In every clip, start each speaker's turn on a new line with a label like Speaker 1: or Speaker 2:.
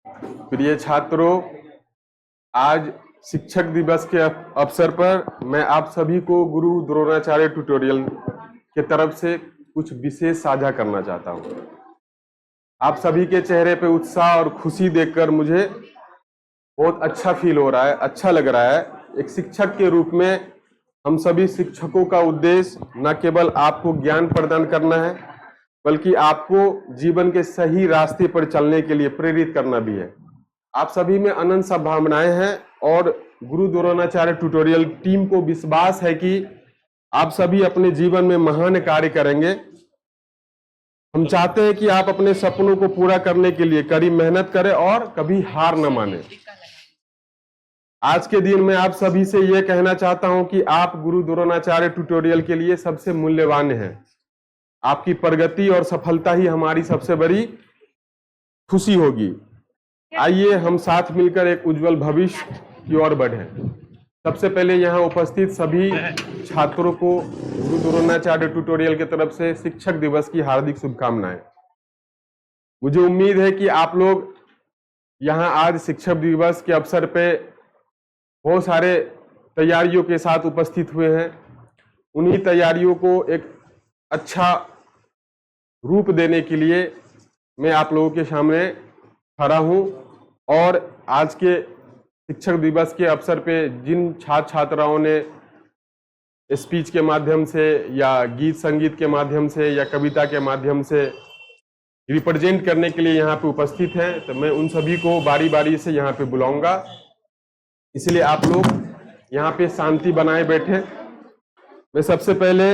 Speaker 1: प्रिय छात्रों, आज शिक्षक दिवस के अवसर पर मैं आप सभी को गुरु द्रोणाचार्य ट्यूटोरियल के तरफ से कुछ विशेष साझा करना चाहता हूं। आप सभी के चेहरे पे उत्साह और खुशी देखकर मुझे बहुत अच्छा फील हो रहा है, अच्छा लग रहा है। एक शिक्षक के रूप में हम सभी शिक्षकों का उद्देश्य न केवल आपको ज्ञान प्रदान करना है, बल्कि आपको जीवन के सही रास्ते पर चलने के लिए प्रेरित करना भी है। आप सभी में अनंत संभावनाएं हैं और गुरु द्रोणाचार्य ट्यूटोरियल टीम को विश्वास है कि आप सभी अपने जीवन में महान कार्य करेंगे। हम चाहते हैं कि आप अपने सपनों को पूरा करने के लिए कड़ी मेहनत करें और कभी हार न माने। आज के दिन मैं आप सभी से यह कहना चाहता हूं कि आप गुरु द्रोणाचार्य ट्यूटोरियल के लिए सबसे मूल्यवान हैं। आपकी प्रगति और सफलता ही हमारी सबसे बड़ी खुशी होगी। आइए हम साथ मिलकर एक उज्जवल भविष्य की ओर बढ़ें। सबसे पहले यहाँ उपस्थित सभी छात्रों को गुरु द्रोणाचार्य ट्यूटोरियल की तरफ से शिक्षक दिवस की हार्दिक शुभकामनाएं। मुझे उम्मीद है कि आप लोग यहाँ आज शिक्षक दिवस के अवसर पे बहुत सारे तैयारियों के साथ उपस्थित हुए हैं। उन्हीं तैयारियों को एक अच्छा रूप देने के लिए मैं आप लोगों के सामने खड़ा हूं और आज के शिक्षक दिवस के अवसर पे जिन छात्र छात्राओं ने स्पीच के माध्यम से या गीत संगीत के माध्यम से या कविता के माध्यम से रिप्रेजेंट करने के लिए यहाँ पे उपस्थित हैं, तो मैं उन सभी को बारी बारी से यहाँ पे बुलाऊंगा। इसलिए आप लोग यहाँ पे शांति बनाए बैठे। मैं सबसे पहले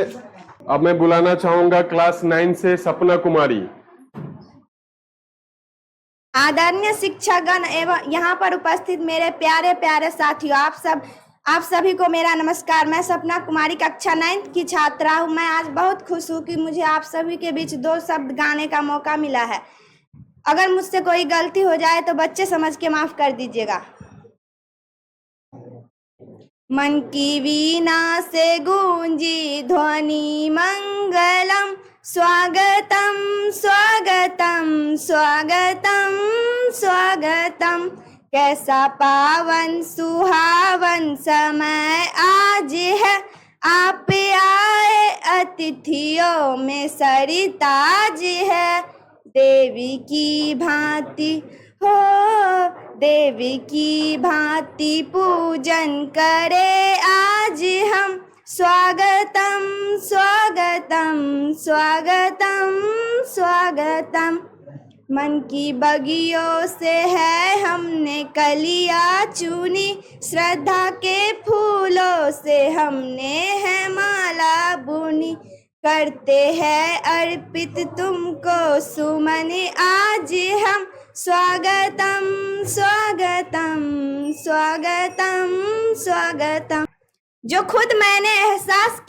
Speaker 1: अब मैं बुलाना चाहूंगा क्लास 9 से सपना कुमारी।
Speaker 2: आदरणीय शिक्षकगण एवं यहाँ पर उपस्थित मेरे प्यारे प्यारे साथियों, आप सभी को मेरा नमस्कार। मैं सपना कुमारी कक्षा 9 की छात्रा हूँ। मैं आज बहुत खुश हूँ कि मुझे आप सभी के बीच 2 शब्द गाने का मौका मिला है। अगर मुझसे कोई गलती हो जाए तो बच्चे समझ के माफ कर दीजिएगा। मन की वीणा से गूंजी ध्वनि मंगलम, स्वागतम स्वागतम स्वागतम स्वागतम। कैसा पावन सुहावन समय आज है, आप आए अतिथियों में सरिताज है। देवी की भांति हो देवी की भांति पूजन करे आज हम, स्वागतम स्वागतम स्वागतम स्वागतम। मन की बगियों से है हमने कलियां चुनी, श्रद्धा के फूलों से हमने है माला बुनी। करते हैं अर्पित तुमको सुमन आज हम, स्वागतम स्वागतम स्वागतम स्वागतम। जो खुद मैंने एहसास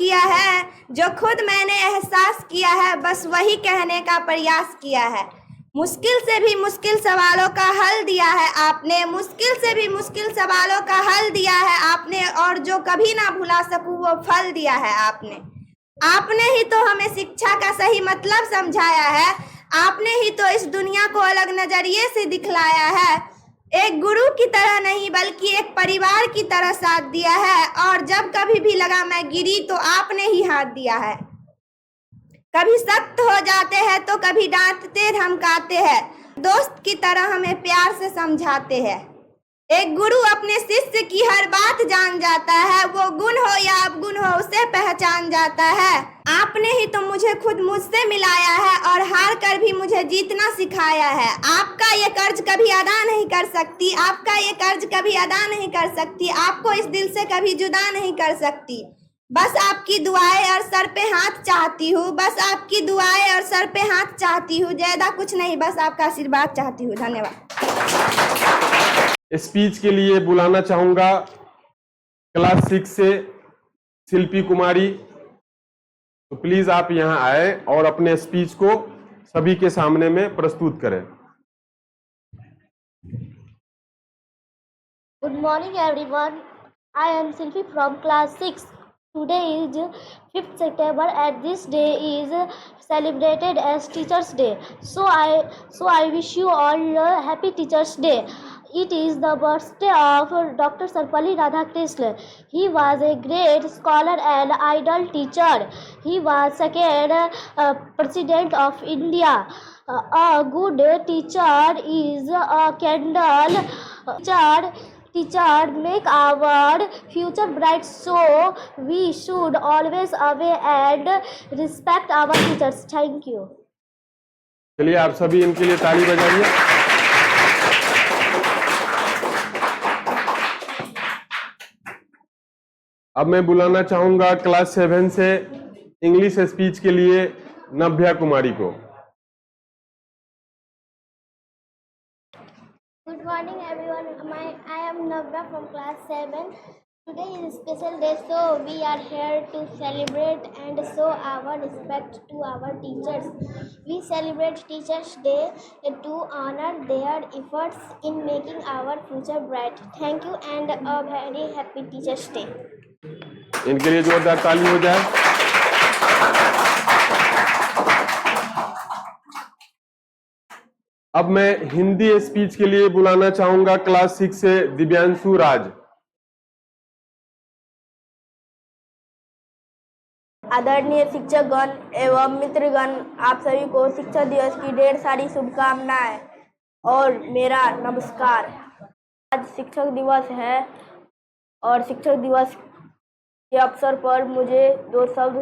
Speaker 2: किया है बस वही कहने का प्रयास किया है। मुश्किल से भी मुश्किल सवालों का हल दिया है आपने, मुश्किल से भी मुश्किल सवालों का हल दिया है आपने, और जो कभी ना भुला सकूं वो फल दिया है आपने। आपने ही तो हमें शिक्षा का सही मतलब समझाया है, आपने ही तो इस दुनिया को अलग नजरिए से दिखलाया है। एक गुरु की तरह नहीं बल्कि एक परिवार की तरह साथ दिया है, और जब कभी भी लगा मैं गिरी तो आपने ही हाथ दिया है। कभी सख्त हो जाते हैं तो कभी डांटते धमकाते हैं, दोस्त की तरह हमें प्यार से समझाते हैं। एक गुरु अपने शिष्य की हर बात जान जाता है, वो गुण हो या अवगुण हो उसे पहचान जाता है। आपने ही तो मुझे खुद मुझसे मिलाया है और हार कर भी मुझे जीतना सिखाया है। आपका ये कर्ज कभी अदा नहीं कर सकती, आपका ये कर्ज कभी अदा नहीं कर सकती, आपको इस दिल से कभी जुदा नहीं कर सकती। बस आपकी दुआएं और सर पे हाथ चाहती हूँ, बस आपकी दुआएं और सर पे हाथ चाहती हूँ, ज्यादा कुछ नहीं, बस आपका आशीर्वाद चाहती हूँ। धन्यवाद।
Speaker 1: स्पीच के लिए बुलाना चाहूंगा क्लास 6 से शिल्पी कुमारी। तो प्लीज आप यहां आए और अपने स्पीच को सभी के सामने में प्रस्तुत करें।
Speaker 3: Good morning everyone. I am Silvi from class 6. Today is 5th September and this day is celebrated as Teachers Day. So I wish you all a happy Teachers Day. It is the birthday of Dr. Sarvapalli Radhakrishnan. He was a great scholar and idol teacher. He was second President of India. A good teacher is a candle. Teacher make our future bright, so we should always obey and respect our teachers. Thank you.
Speaker 1: चलिए आप सभी इनके लिए ताली बजाइए। अब मैं बुलाना चाहूंगा क्लास 7 से इंग्लिश स्पीच के लिए नव्या कुमारी को।
Speaker 3: Good morning everyone. I am Navya from class 7. Today is a special day, so we are here to celebrate and show our respect to our teachers. We celebrate Teachers Day to honor their efforts in making our future bright. Thank you and a very happy Teachers Day.
Speaker 1: इनके लिए जोरदार ताली हो जाए। अब मैं Hindi speech के लिए बुलाना चाहूंगा क्लास 6 से दिव्यांशु राज।
Speaker 4: आदरणीय शिक्षकगण एवं मित्रगण, आप सभी को शिक्षक दिवस की ढेर सारी शुभकामनाएं और मेरा नमस्कार। आज शिक्षक दिवस है और शिक्षक दिवस के अवसर पर मुझे 2 शब्द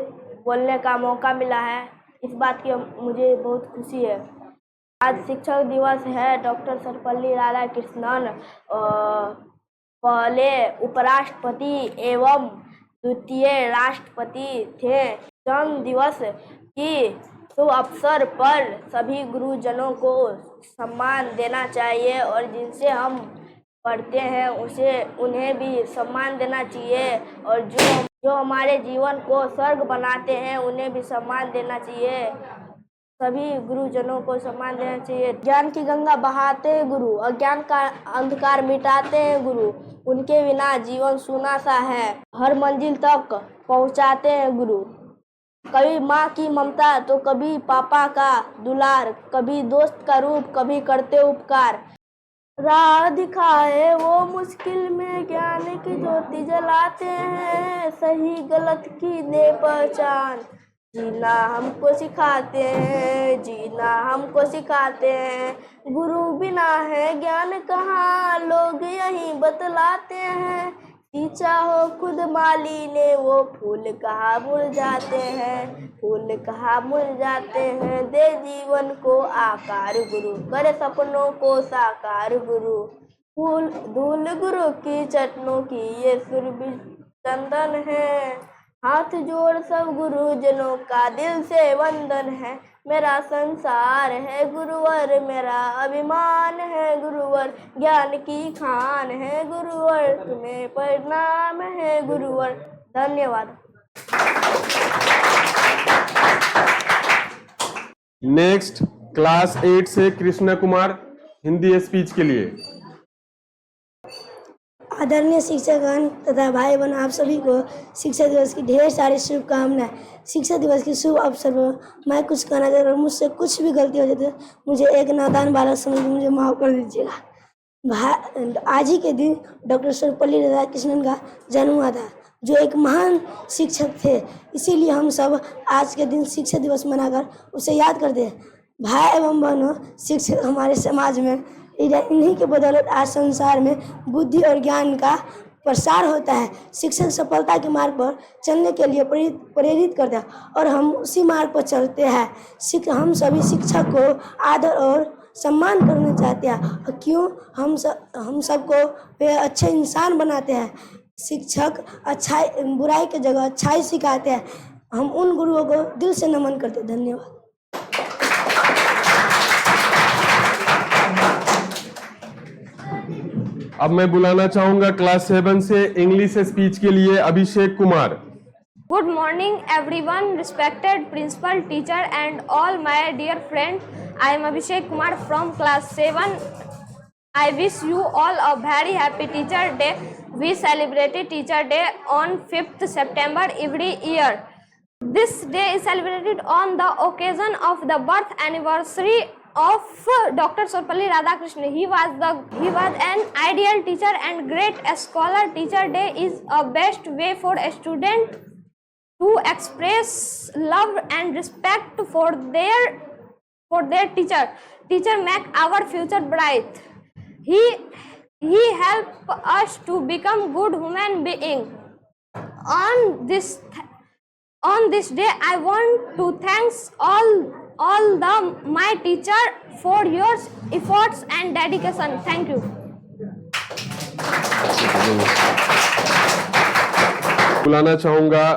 Speaker 4: बोलने का मौका मिला है। इस बात की मुझे बहुत खुशी है। आज शिक्षक दिवस है। डॉक्टर सर्वपल्ली राधाकृष्णन पहले उपराष्ट्रपति एवं द्वितीय राष्ट्रपति थे। जन्म दिवस की शुभ अवसर पर सभी गुरुजनों को सम्मान देना चाहिए और जिनसे हम पढ़ते हैं उन्हें भी सम्मान देना चाहिए और जो हमारे जीवन को स्वर्ग बनाते हैं उन्हें भी सम्मान देना चाहिए। सभी गुरुजनों को सम्मान देना चाहिए। ज्ञान की गंगा बहाते हैं गुरु, अज्ञान का अंधकार मिटाते हैं गुरु, उनके बिना जीवन सूना सा है, हर मंजिल तक पहुंचाते हैं गुरु। कभी माँ की ममता तो कभी पापा का दुलार, कभी दोस्त का रूप, कभी करते उपकार। राह दिखाए वो मुश्किल में ज्ञान की ज्योति जलाते हैं, सही गलत की दे पहचान। जीना हमको सिखाते हैं, जीना हमको सिखाते हैं। गुरु बिना है ज्ञान कहाँ, लोग यही बतलाते हैं। सींचा हो खुद माली ने वो फूल कहाँ मुरझाते हैं, फूल कहाँ मुरझाते हैं। दे जीवन को आकार गुरु, करे सपनों को साकार गुरु। फूल धूल गुरु की चटनों की ये सुरभि चंदन है। हाथ जोड़ सब गुरुजनों का दिल से वंदन है। मेरा संसार है गुरुवर, मेरा अभिमान है गुरुवर। ज्ञान की खान है गुरुवर, तुम्हें प्रणाम है गुरुवर। धन्यवाद।
Speaker 1: नेक्स्ट क्लास 8 से कृष्णा कुमार हिंदी स्पीच के लिए।
Speaker 5: आदरणीय शिक्षकगण तथा भाई बहन, आप सभी को शिक्षक दिवस की ढेर सारी शुभकामनाएं। शिक्षक दिवस के शुभ अवसर पर मैं कुछ कहना चाहता हूँ। मुझसे कुछ भी गलती हो जाती है मुझे एक नादान बालक समझ मुझे माफ़ कर दीजिएगा। आज ही के दिन डॉक्टर सर्वपल्ली राधाकृष्णन का जन्म हुआ था, जो एक महान शिक्षक थे। इसीलिए हम सब आज के दिन शिक्षक दिवस मनाकर उसे याद करते हैं। भाई एवं बहनों, शिक्षक हमारे समाज में इन्हीं के बदौलत आज संसार में बुद्धि और ज्ञान का प्रसार होता है। शिक्षक सफलता के मार्ग पर चलने के लिए प्रेरित करता है और हम उसी मार्ग पर चलते हैं। हम सभी शिक्षक को आदर और सम्मान करना चाहते हैं और क्यों हम सबको वे अच्छे इंसान बनाते हैं। शिक्षक अच्छाई बुराई की जगह अच्छाई सिखाते हैं। हम उन गुरुओं को दिल से नमन करते हैं। धन्यवाद।
Speaker 1: अब मैं बुलाना चाहूंगा क्लास 7 से इंग्लिश स्पीच के लिए Abhishek Kumar.
Speaker 6: Good morning everyone, respected principal, teacher and all my dear friends. I am Abhishek Kumar from class 7. I wish you all a very happy Teacher Day. we celebrated Teacher Day on 5th September every year. This day is celebrated on the occasion of the birth anniversary of Dr. Sarvapalli Radhakrishnan. He was an ideal teacher and great scholar. Teacher Day is a best way for a student to express love and respect for their teacher. Teacher make our future bright. He help us to become good human being. On this day, I want to thank all my teacher for your efforts and dedication. Thank you.
Speaker 1: बुलाना चाहूंगा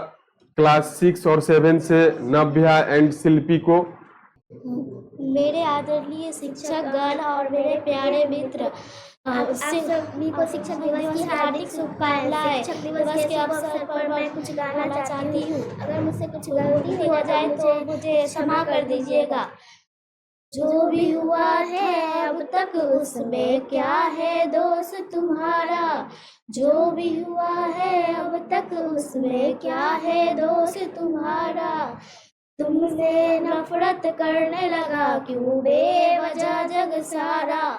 Speaker 1: class 6 और 7 से नव्या and शिल्पी को।
Speaker 3: मेरे आदरणीय शिक्षकगण और मेरे प्यारे मित्र, सभी को शिक्षक दिवस की हार्दिक शुभकामनाएं। शिक्षक दिवस के अवसर पर मैं कुछ गाना चाहती हूँ। अगर मुझसे कुछ गलती हो जाए तो मुझे क्षमा कर दीजिएगा। जो भी हुआ है अब तक उसमें क्या है दोष तुम्हारा, जो भी हुआ है अब तक उसमें क्या है दोष तुम्हारा। तुमसे नफरत करने लगा क्यों बेवजह जग सारा,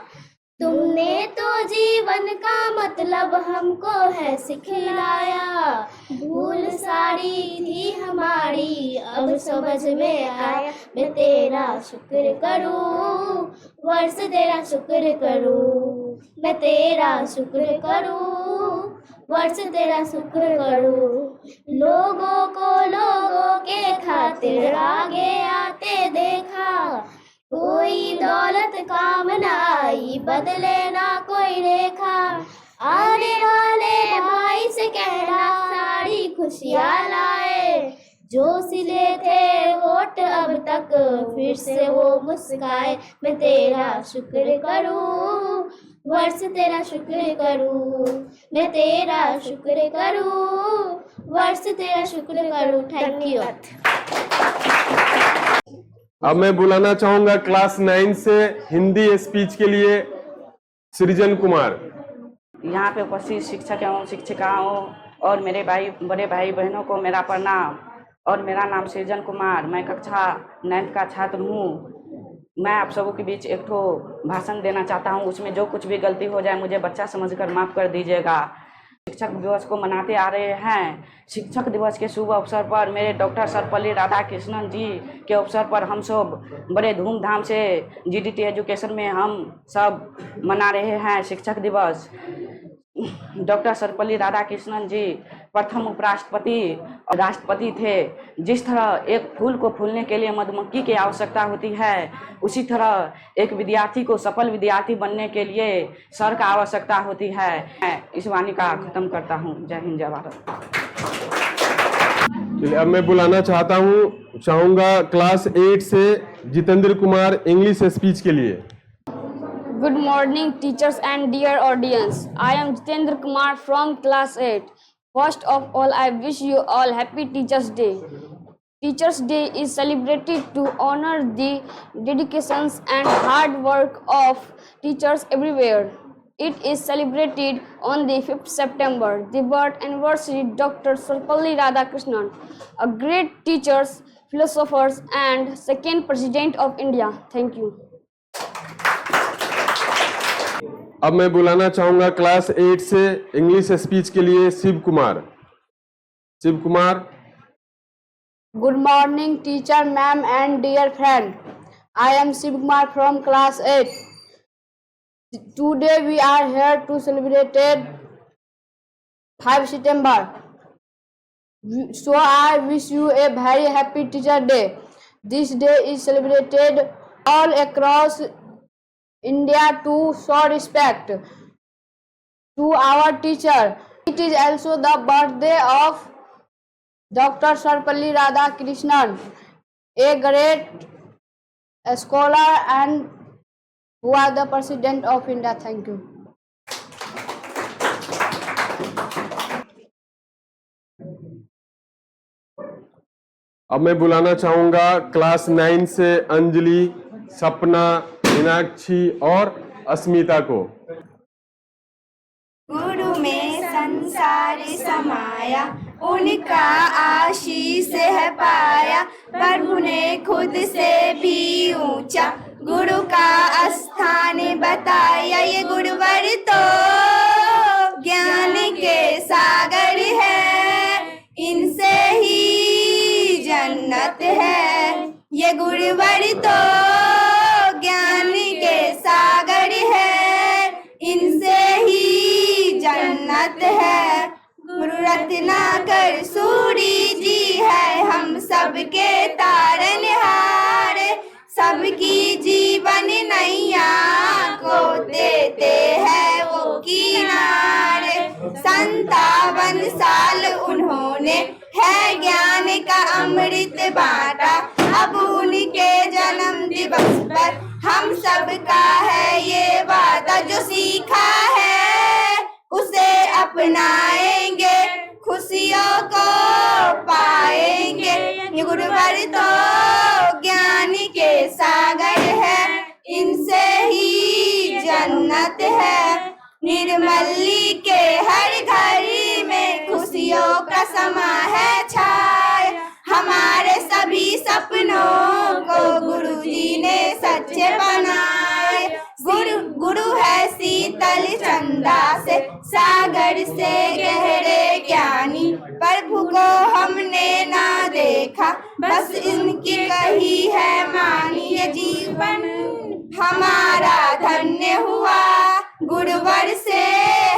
Speaker 3: तुमने तो जीवन का मतलब हमको है सिखलाया। भूल सारी थी हमारी अब समझ में आया, मैं तेरा शुक्र करूं, वर्ष तेरा शुक्र करूं, मैं तेरा शुक्र करूं, वर्ष तेरा शुक्र करूं। लोगों को लोगों के खातिर आगे आते देखा, कोई दौलत काम न आई बदले ना कोई रेखा। आने वाले भाई से कहना सारी खुशियाँ लाए, जो सिले थे होठ अब तक फिर से वो मुस्काए। मैं तेरा शुक्र करूं, वर्ष तेरा शुक्र करूं, मैं तेरा शुक्र करूं, वर्ष तेरा शुक्र करूं। Thank you.
Speaker 1: अब मैं बुलाना चाहूंगा क्लास 9 से हिंदी स्पीच के लिए सृजन कुमार।
Speaker 7: यहाँ पे उपस्थित शिक्षक एवं शिक्षिकाओं और मेरे बड़े भाई बहनों को मेरा प्रणाम। और मेरा नाम सृजन कुमार, मैं कक्षा 9 का छात्र हूँ। मैं आप सबों के बीच एक ठो भाषण देना चाहता हूँ। उसमें जो कुछ भी गलती हो जाए मुझे बच्चा समझकर माफ़ कर दीजिएगा। शिक्षक दिवस को मनाते आ रहे हैं। शिक्षक दिवस के शुभ अवसर पर मेरे डॉक्टर सर्वपल्ली राधाकृष्णन जी के अवसर पर हम सब बड़े धूमधाम से जीडीटी एजुकेशन में हम सब मना रहे हैं शिक्षक दिवस। डॉक्टर सर्वपल्ली राधाकृष्णन जी प्रथम उपराष्ट्रपति और राष्ट्रपति थे। जिस तरह एक फूल को फूलने के लिए मधुमक्खी की आवश्यकता होती है, उसी तरह एक विद्यार्थी को सफल विद्यार्थी बनने के लिए सर का आवश्यकता होती है। मैं इस वाणी का खत्म करता हूँ। जय हिंद, जय भारत।
Speaker 1: अब मैं बुलाना चाहूंगा क्लास 8 से जितेंद्र कुमार इंग्लिश स्पीच के लिए।
Speaker 8: Good morning, teachers and dear audience. I am Jitendra Kumar from class 8. First of all, I wish you all happy Teachers Day. Teachers Day is celebrated to honor the dedications and hard work of teachers everywhere. It is celebrated on the 5th September, the birth anniversary of Dr. Sarvapalli Radhakrishnan, a great teacher, philosopher, and second President of India. Thank you.
Speaker 1: अब मैं बुलाना चाहूंगा class 8 से English speech के लिए Shiv Kumar.
Speaker 8: Good morning, teacher, ma'am, and dear friend. I am Shiv Kumar from class 8. Today we are here to celebrate 5 September. So I wish you a very happy Teacher Day. This day is celebrated all across India to show respect to our teacher. It is also the birthday of Dr. Sarvapalli Radhakrishnan, a great scholar and who was the President of India. Thank you.
Speaker 1: अब मैं बुलाना चाहूंगा class 9 से अंजलि, सपना, मीनाक्षी और अस्मिता को।
Speaker 2: गुरु में संसार समाया, उनका आशीष है पाया। प्रभु ने खुद से भी ऊंचा गुरु का स्थान बताया। ये गुरुवर तो ज्ञान के सागर है, इनसे ही जन्नत है। ये गुरुवर तो ज्ञान के सागर है, इनसे ही जन्नत है। गुरु रत्नाकर सूरी जी है हम सबके तारनहार, सबकी जीवन नैया को देते हैं वो किनारे। 57 साल उन्होंने है ज्ञान का अमृत बांटा, अब उनके जन्म दिवस पर हम सबका है ये वादा। जो सीखा है उसे अपनाएंगे, खुशियों को पाएंगे। ये गुरुवर तो ज्ञान के सागर है, इनसे ही जन्नत है। निर्मली के हर घर में खुशियों का समा है छाया। हमारे सभी सपनों को गुरुजी ने सच्चे बनाए। गुरु है शीतल चंदा से, सागर से गहरे ज्ञानी। प्रभु को हमने ना देखा, बस इनकी कही है मानी। ये जीवन हमारा धन्य हुआ, गुरुवर से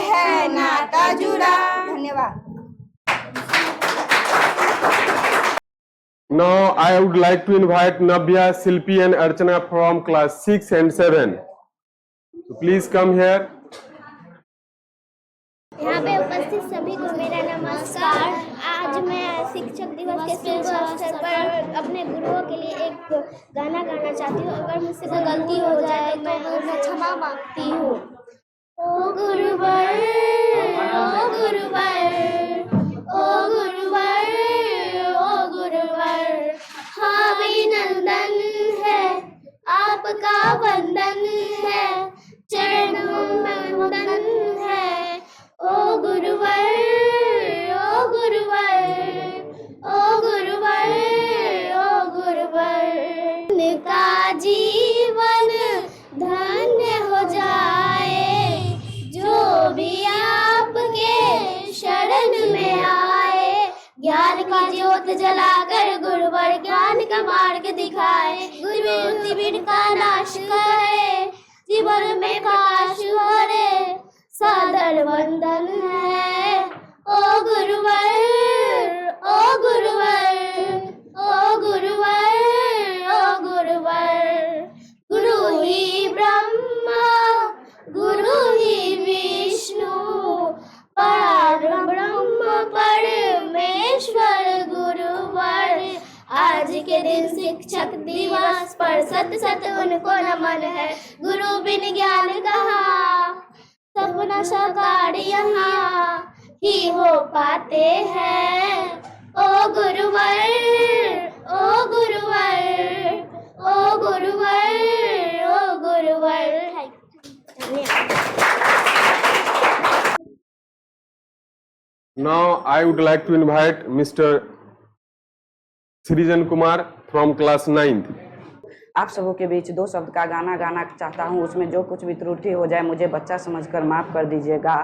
Speaker 2: है नाता जुड़ा। धन्यवाद।
Speaker 1: Now I would like to invite Navya, Silpi and Archana from class 6 and 7. So please come here.
Speaker 9: यहाँ पे उपस्थित सभी को मेरा नमस्कार। आज मैं शिक्षक दिवस के शुभ अवसर पर अपने गुरुओं के लिए एक गाना गाना चाहती हूँ। अगर मुझसे कोई गलती हो जाए तो मैं क्षमा मांगती हूँ। ओ गुरुवर, ओ गुरुवर, ओ गुरुवर, ओ गुरुवर, हाँ अभिनंदन है, आपका वंदन है, चरणों में वंदन है। ओ गुरुवर, ओ गुरुवर, ओ गुरुवर, ओ गुरुवर, उनका जीवन धन्य हो जाए, जो भी आपके शरण में आए। ज्ञान की ज्योत जलाकर गुरुवर ज्ञान का मार्ग दिखाए। गुरु शिविर का नाश करे, जीवन में काश भरे, सादर वंदन है। ओ गुरुवर, ओ गुरुवर, ओ गुरुवर, ओ गुरुवर, गुरु ही ब्रह्मा, गुरु ही विष्णु, परब्रह्म परमेश्वर गुरुवर। आज के दिन शिक्षक दिवस पर सत सत उनको नमन है। गुरु बिन ज्ञान कहाँ, सपना साकार यहाँ ही हो पाते हैं। ओ गुरुवर, ओ गुरुवर, ओ गुरुवर, ओ गुरुवर।
Speaker 1: Now I would like to invite Mr. सृजन कुमार from class 9th.
Speaker 7: आप सबों के बीच 2 शब्द का गाना गाना चाहता हूँ। उसमें जो कुछ भी त्रुटि हो जाए मुझे बच्चा समझकर माफ कर दीजिएगा।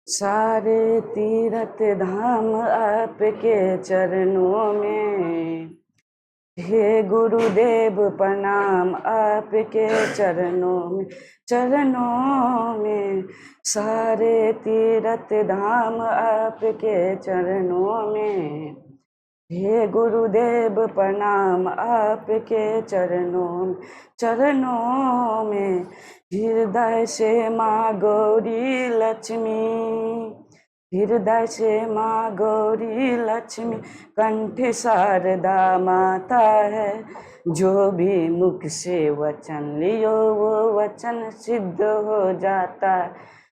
Speaker 7: सारे तीर्थ धाम आपके चरणों में, हे गुरुदेव प्रणाम आपके चरणों में, चरणों में। सारे तीर्थ धाम आपके चरणों में, हे गुरुदेव प्रणाम आपके चरणों में, चरणों में। हृदय से माँ गौरी लक्ष्मी, हृदय से माँ गौरी लक्ष्मी, कंठ शारदा माता है। जो भी मुख से वचन लियो वो वचन सिद्ध हो जाता है,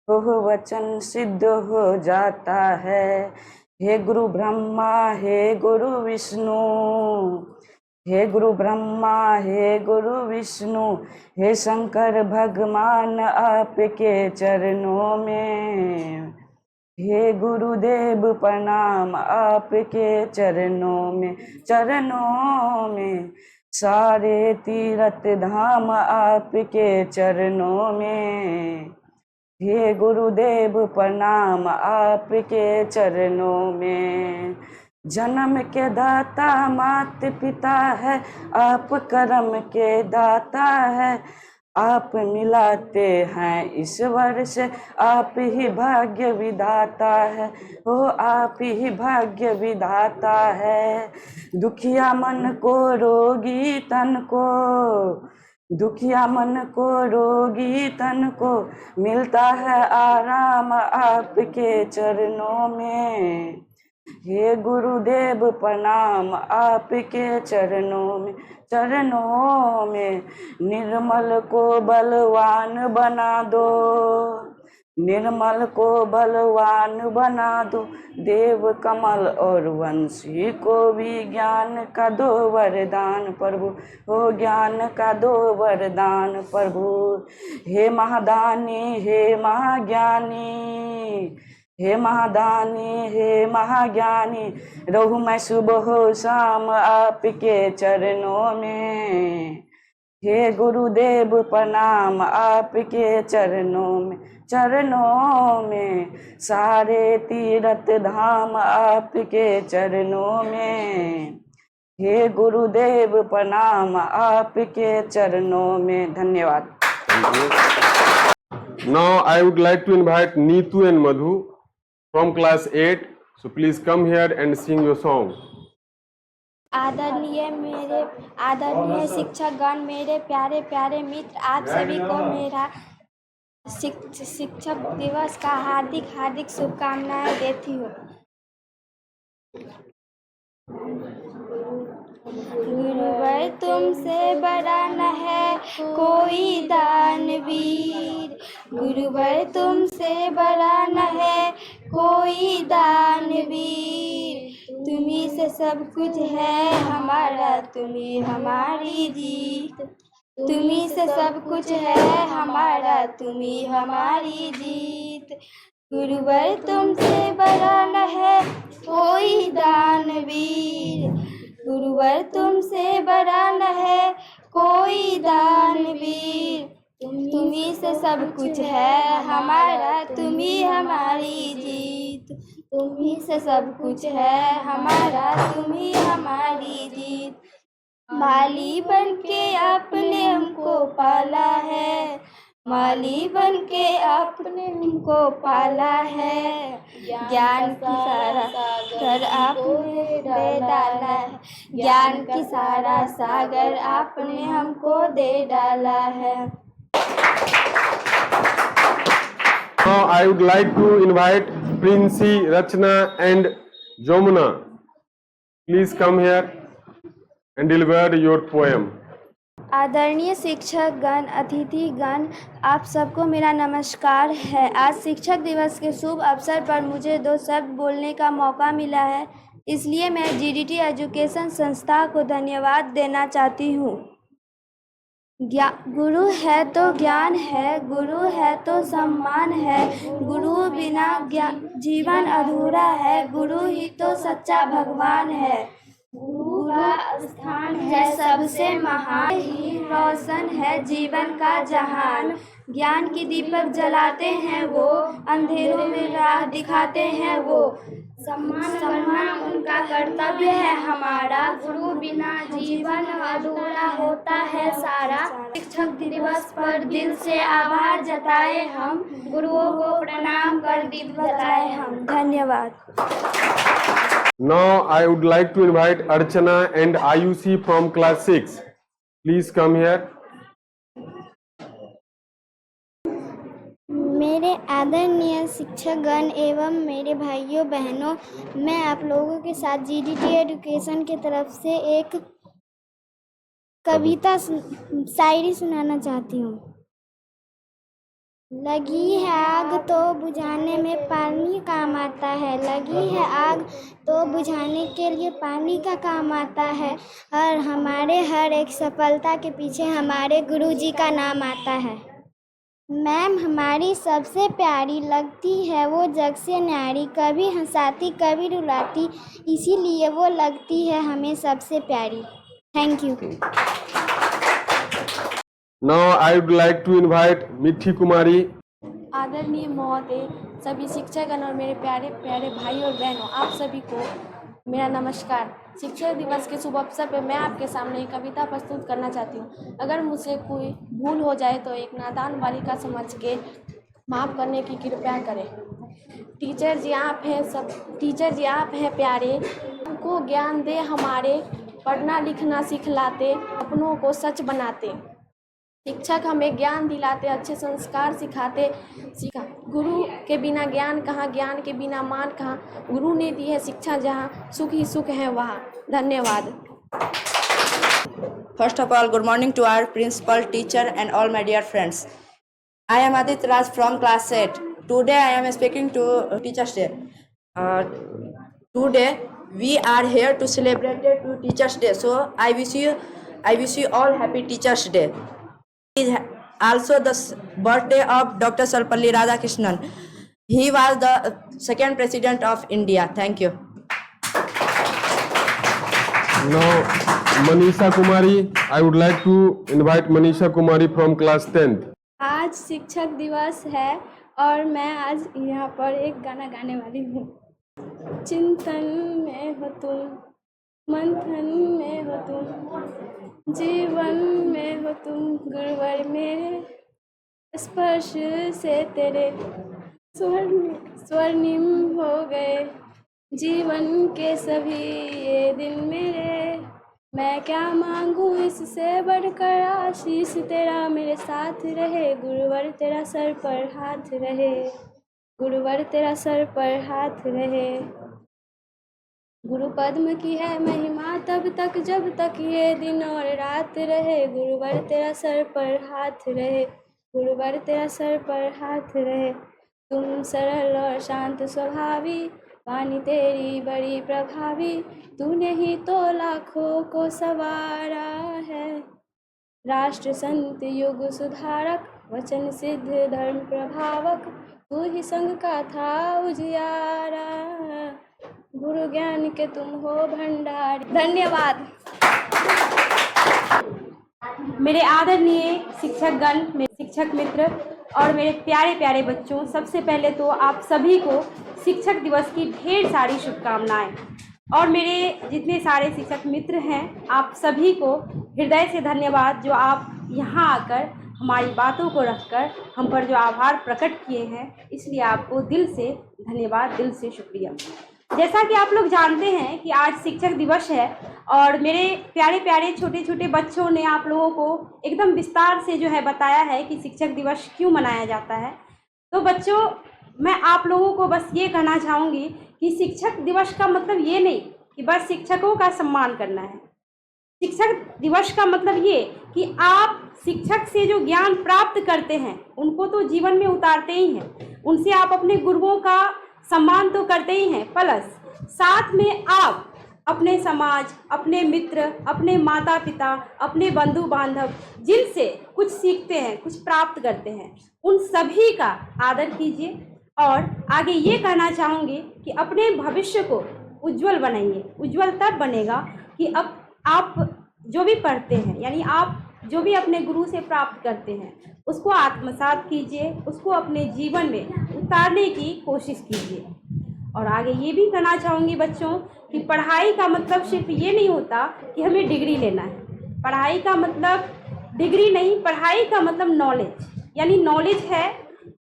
Speaker 7: वो वचन सिद्ध हो जाता है। हे गुरु ब्रह्मा, हे गुरु विष्णु, हे गुरु ब्रह्मा, हे गुरु विष्णु, हे शंकर भगवान आपके चरणों में, हे गुरुदेव प्रणाम आपके चरणों में सारे तीर्थ धाम आपके चरणों में। हे गुरुदेव प्रणाम आपके चरणों में। जन्म के दाता माता पिता है, आप कर्म के दाता है, आप मिलाते हैं ईश्वर से, आप ही भाग्य विधाता है, हो आप ही भाग्य विधाता है। दुखिया मन को रोगी तन को, दुखिया मन को रोगी तन को मिलता है आराम आपके चरणों में। हे गुरुदेव प्रणाम आपके चरणों में। निर्मल को बलवान बना दो, निर्मल को बलवान बना दो। देव कमल और वंशी को भी ज्ञान का दो वरदान प्रभु, हो ज्ञान का दो वरदान प्रभु। हे महादानी हे महाज्ञानी, हे महादानी हे महाज्ञानी, रहूं मैं सुबह हो शाम आपके चरणों में। हे गुरुदेव प्रणाम आपके चरणों में सारे तीर्थ धाम आपके चरणों में। हे गुरुदेव प्रणाम आपके चरणों में। धन्यवाद।
Speaker 1: Now I would like to invite Neetu and Madhu from class 8. So please come here and sing your song.
Speaker 10: आदरणीय शिक्षकगण, मेरे प्यारे प्यारे मित्र, आप सभी को मेरा शिक्षक दिवस का हार्दिक शुभकामनाएं देती हूँ। गुरुवर तुमसे बड़ा न है कोई दानवीर, गुरुवर तुमसे बड़ा न है कोई दानवीर। तुम्ही से सब कुछ है हमारा, तुम्ही हमारी जीत। तुम्ही से सब कुछ है हमारा, तुम्ही हमारी जीत। गुरुवर तुमसे बड़ा न है कोई दानवीर, गुरुवर तुमसे बड़ा न है कोई दानवीर। तुम्ही से सब कुछ है हमारा, तुम्ही हमारी जीत। तुम्ही से सब कुछ है हमारा, तुम्ही हमारी जीत। माली बन के आपने हमको पाला है, माली बन के आपने हमको पाला है। ज्ञान की सारा सागर आपने दे डाला है, ज्ञान की सारा सागर आपने हमको दे डाला है।
Speaker 1: Now I would like to invite Princey, Rachna and Jomuna. Please come here and deliver your poem.
Speaker 10: आदरणीय शिक्षकगण, अतिथिगण, आप सबको मेरा नमस्कार है। आज शिक्षक दिवस के शुभ अवसर पर मुझे 2 शब्द बोलने का मौका मिला है, इसलिए मैं GDT एजुकेशन संस्था को धन्यवाद देना चाहती हूँ। गुरु है तो ज्ञान है, गुरु है तो सम्मान है, गुरु बिना जीवन अधूरा है, गुरु ही तो सच्चा भगवान है। गुरु का स्थान है सबसे महान, ही रोशन है जीवन का जहान। ज्ञान की दीपक जलाते हैं वो, अंधेरों में राह दिखाते हैं वो। सम्मान उनका कर्तव्य है हमारा, गुरु बिना जीवन अधूरा होता है सारा। शिक्षक दिवस पर दिल से आभार जताए हम, गुरुओं को प्रणाम कर दीप जलाए हम। धन्यवाद।
Speaker 1: Now I would like to invite Archana and Ayushi from class 6. Please come here.
Speaker 9: मेरे आदरणीय शिक्षकगण एवं मेरे भाइयों बहनों, मैं आप लोगों के साथ GDT एजुकेशन की तरफ से एक कविता शायरी सुनाना चाहती हूँ। लगी है आग तो बुझाने में पानी काम आता है, लगी है आग तो बुझाने के लिए पानी का काम आता है। और हमारे हर एक सफलता के पीछे हमारे गुरुजी का नाम आता है। मैम हमारी सबसे प्यारी लगती है, वो जग से न्यारी, कभी हंसाती कभी रुलाती, इसीलिए वो लगती है हमें सबसे प्यारी। Thank you.
Speaker 1: Now I would like to invite मिठी कुमारी।
Speaker 10: आदरणीय महोदय, सभी शिक्षकगण और मेरे प्यारे प्यारे भाई और बहनों, आप सभी को मेरा नमस्कार। शिक्षक दिवस के शुभ अवसर पर मैं आपके सामने एक कविता प्रस्तुत करना चाहती हूँ। अगर मुझसे कोई भूल हो जाए तो एक नादान बालिका समझ के माफ़ करने की कृपया करें। टीचर जी आप हैं सब, टीचर जी आप हैं प्यारे, हमको ज्ञान दे हमारे, पढ़ना लिखना सिखलाते, अपनों को सच बनाते। शिक्षक हमें ज्ञान दिलाते, अच्छे संस्कार सिखाते। गुरु के बिना ज्ञान कहाँ, ज्ञान के बिना मान कहाँ, गुरु ने दी है शिक्षा जहाँ, सुख ही सुख है वहाँ। धन्यवाद।
Speaker 7: First of all, good morning to our principal, teacher and all my dear friends. I am Adit Raj from class 8. Today I am speaking to Teachers Day. Today we are here to celebrate to Teachers Day. So I wish you all happy Teachers Day. It is also the birthday of Dr. Sarvapalli Radhakrishnan. He was the second president of India. Thank you.
Speaker 1: Now Manisha Kumari, I would like to invite Manisha Kumari from class 10th.
Speaker 10: आज शिक्षक दिवस है और मैं आज यहाँ पर एक गाना गाने वाली हूँ। चिंतन में हो तुम, मंथन में हो तुम, जीवन में हो तुम, गुरुवर मेरे, स्पर्श से तेरे स्वर्णिम हो गए जीवन के सभी ये दिन मेरे। मैं क्या मांगू इससे बढ़कर, आशीष तेरा मेरे साथ रहे, गुरुवर तेरा सर पर हाथ रहे, गुरुवर तेरा सर पर हाथ रहे। गुरु पद्म की है महिमा तब तक जब तक ये दिन और रात रहे, गुरुवर तेरा सर पर हाथ रहे, गुरुवर तेरा सर पर हाथ रहे। तुम सरल और शांत स्वभावी, वाणी तेरी बड़ी प्रभावी, तूने ही तो लाखों को संवारा है। राष्ट्र संत युग सुधारक, वचन सिद्ध धर्म प्रभावक, तू ही संग का था उजियारा, गुरु ज्ञान के तुम हो भंडारी। धन्यवाद।
Speaker 11: मेरे आदरणीय शिक्षकगण, मेरे शिक्षक मित्र और मेरे प्यारे प्यारे बच्चों, सबसे पहले तो आप सभी को शिक्षक दिवस की ढेर सारी शुभकामनाएं। और मेरे जितने सारे शिक्षक मित्र हैं, आप सभी को हृदय से धन्यवाद जो आप यहाँ आकर हमारी बातों को रखकर हम पर जो आभार प्रकट किए हैं, इसलिए आपको दिल से धन्यवाद, दिल से शुक्रिया। जैसा कि आप लोग जानते हैं कि आज शिक्षक दिवस है और मेरे प्यारे प्यारे छोटे छोटे बच्चों ने आप लोगों को एकदम विस्तार से जो है बताया है कि शिक्षक दिवस क्यों मनाया जाता है। तो बच्चों, मैं आप लोगों को बस ये कहना चाहूँगी कि शिक्षक दिवस का मतलब ये नहीं कि बस शिक्षकों का सम्मान करना है। शिक्षक दिवस का मतलब ये कि आप शिक्षक से जो ज्ञान प्राप्त करते हैं उनको तो जीवन में उतारते ही हैं, उनसे आप अपने गुरुओं का सम्मान तो करते ही हैं, प्लस साथ में आप अपने समाज, अपने मित्र, अपने माता पिता, अपने बंधु बांधव जिनसे कुछ सीखते हैं, कुछ प्राप्त करते हैं, उन सभी का आदर कीजिए। और आगे ये कहना चाहूँगी कि अपने भविष्य को उज्जवल बनाइए। उज्जवल तब बनेगा कि अब आप जो भी पढ़ते हैं, यानी आप जो भी अपने गुरु से प्राप्त करते हैं, उसको आत्मसात कीजिए, उसको अपने जीवन में उतारने की कोशिश कीजिए। और आगे ये भी कहना चाहूँगी बच्चों कि पढ़ाई का मतलब सिर्फ ये नहीं होता कि हमें डिग्री लेना है। पढ़ाई का मतलब डिग्री नहीं, पढ़ाई का मतलब नॉलेज, यानी नॉलेज है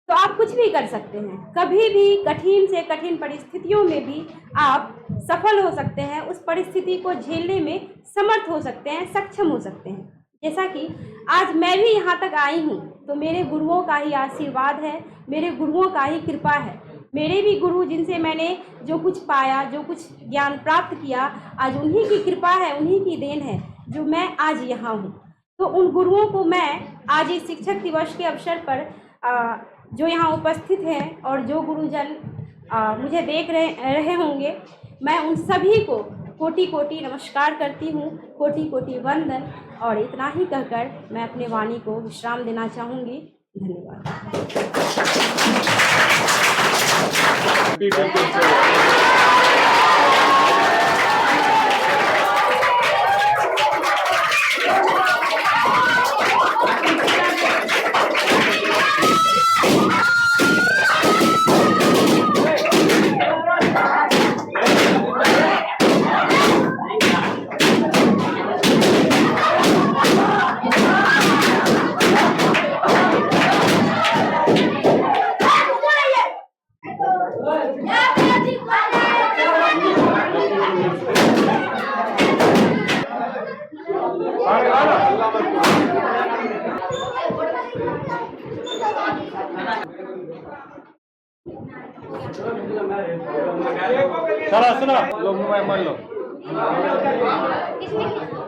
Speaker 11: तो आप कुछ भी कर सकते हैं। कभी भी कठिन से कठिन परिस्थितियों में भी आप सफल हो सकते हैं, उस परिस्थिति को झेलने में समर्थ हो सकते हैं, सक्षम हो सकते हैं। जैसा कि आज मैं भी यहाँ तक आई हूँ तो मेरे गुरुओं का ही आशीर्वाद है, मेरे गुरुओं का ही कृपा है। मेरे भी गुरु जिनसे मैंने जो कुछ पाया, जो कुछ ज्ञान प्राप्त किया, आज उन्हीं की कृपा है, उन्हीं की देन है जो मैं आज यहाँ हूँ। तो उन गुरुओं को मैं आज इस शिक्षक दिवस के अवसर पर जो यहाँ उपस्थित हैं और जो गुरुजन मुझे देख रहे होंगे, मैं उन सभी को कोटि कोटि नमस्कार करती हूँ, कोटि कोटि वंदन। और इतना ही कहकर मैं अपने वाणी को विश्राम देना चाहूँगी। धन्यवाद।
Speaker 1: Happy Teachers Day।
Speaker 12: चलो सुनो, लो मोबाइल मान लो।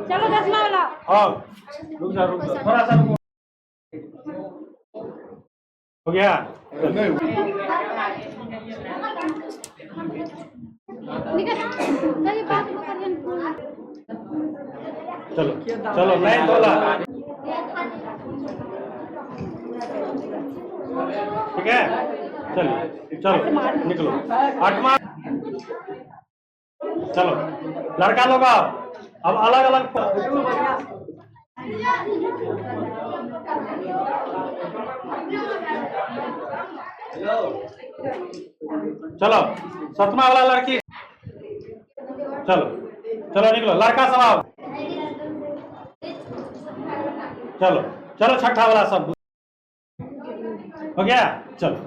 Speaker 11: चलो 10वां वाला।
Speaker 12: हाँ, रुक जा थोड़ा सा रुको। हो गया? चलो चलो नहीं बोला, ठीक है? चलिए चलो निकलो। 8वां, चलो लड़का लोग आओ, अब अलग अलग चलो 7वां वाला लड़की, चलो चलो निकलो। लड़का सब आओ, चलो चलो 6ठा वाला सब हो गया। चलो